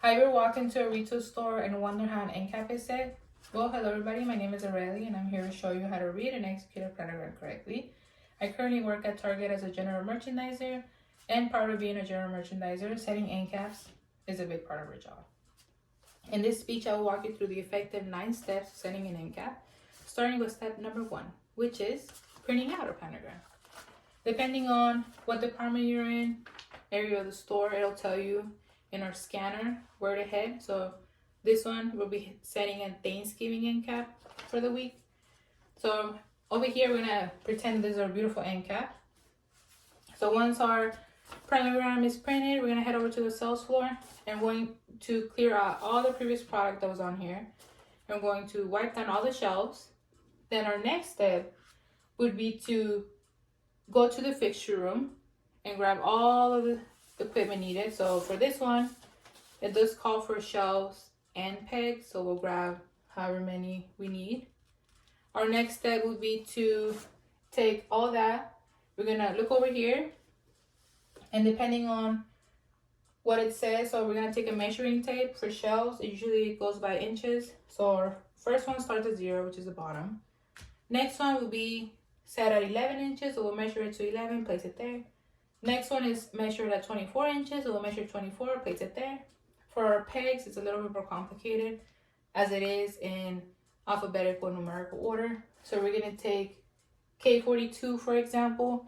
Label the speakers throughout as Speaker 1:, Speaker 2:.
Speaker 1: Have you ever walked into a retail store and wonder how an end cap is set? Well, hello everybody, my name is Aurelie and I'm here to show you how to read and execute a planogram correctly. I currently work at Target as a general merchandiser, and part of being a general merchandiser, setting end caps is a big part of our job. In this speech, I will walk you through the effective 9 steps of setting an end cap, starting with step number 1, which is printing out a planogram. Depending on what department you're in, area of the store, it'll tell you in our scanner where to head. So this one will be setting a Thanksgiving end cap for the week. So over here, we're gonna pretend this is our beautiful end cap. So once our planogram is printed, we're gonna head over to the sales floor and we're going to clear out all the previous product that was on here. I'm going to wipe down all the shelves. Then our next step would be to go to the fixture room and grab all of the equipment needed. So for this one, it does call for shelves and pegs, so we'll grab however many we need. Our next step would be to take all that. We're gonna look over here, and depending on what it says, so we're gonna take a measuring tape for shelves. Usually it goes by inches. So our first one starts at 0, which is the bottom. Next one will be set at 11 inches, so we'll measure it to 11, place it there. Next one is measured at 24 inches, so we'll measure 24, place it there. For our pegs, it's a little bit more complicated as it is in alphabetical numerical order. So we're gonna take K42, for example.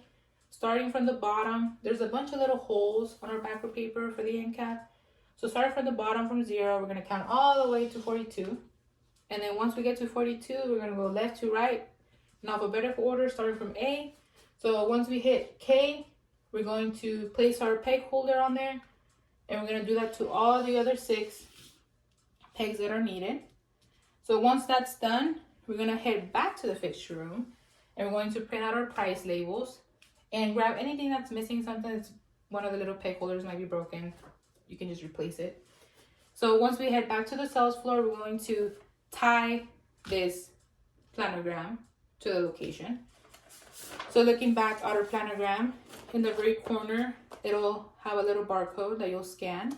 Speaker 1: Starting from the bottom, there's a bunch of little holes on our backward paper for the end cap. So starting from the bottom from 0, we're gonna count all the way to 42. And then once we get to 42, we're gonna go left to right in alphabetical order, starting from A. So once we hit K, we're going to place our peg holder on there, and we're gonna do that to all the other 6 pegs that are needed. So once that's done, we're gonna head back to the fixture room, and we're going to print out our price labels and grab anything that's missing. Sometimes one of the little peg holders might be broken. You can just replace it. So once we head back to the sales floor, we're going to tie this planogram to the location. So looking back at our planogram, in the very corner, it'll have a little barcode that you'll scan.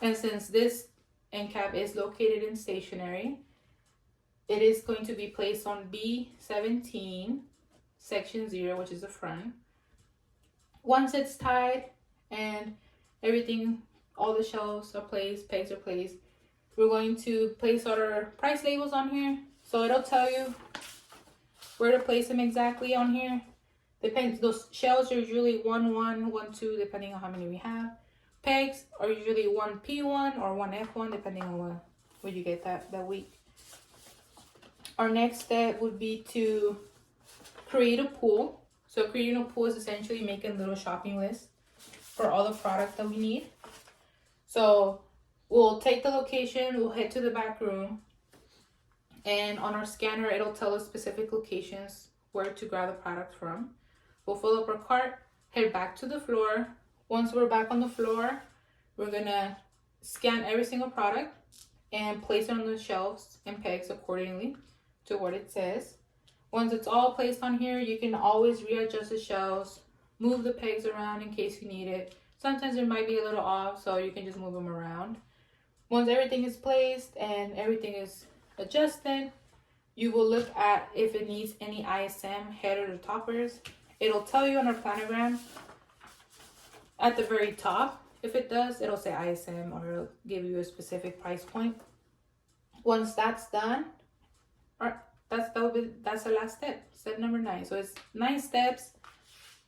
Speaker 1: And since this end cap is located in stationery, it is going to be placed on B17, section 0, which is the front. Once it's tied and everything, all the shelves are placed, pegs are placed, we're going to place our price labels on here. So it'll tell you where to place them exactly on here. Depends, those shelves are usually 1-1, 1-2, depending on how many we have. Pegs are usually 1P1 or 1F1, depending on what you get that week. Our next step would be to create a pool. So creating a pool is essentially making a little shopping list for all the products that we need. So we'll take the location, we'll head to the back room, and on our scanner, it'll tell us specific locations where to grab the product from. We'll fill up our cart, head back to the floor. Once we're back on the floor, we're gonna scan every single product and place it on the shelves and pegs accordingly to what it says. Once it's all placed on here, you can always readjust the shelves, move the pegs around in case you need it. Sometimes it might be a little off, so you can just move them around. Once everything is placed and everything is adjusted, you will look at if it needs any ISM headers or toppers. It'll tell you on our planogram at the very top. If it does, it'll say ISM or it'll give you a specific price point. Once that's done, that's the last step, step number 9. So it's 9 steps,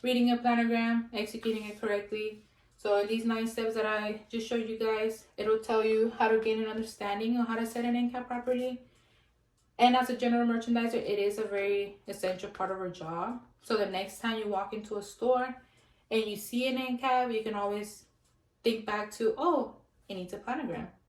Speaker 1: reading a planogram, executing it correctly. So in these 9 steps that I just showed you guys, it'll tell you how to gain an understanding on how to set an end cap properly. And as a general merchandiser, it is a very essential part of our job. So the next time you walk into a store and you see an end cap, you can always think back to, oh, it needs a planogram.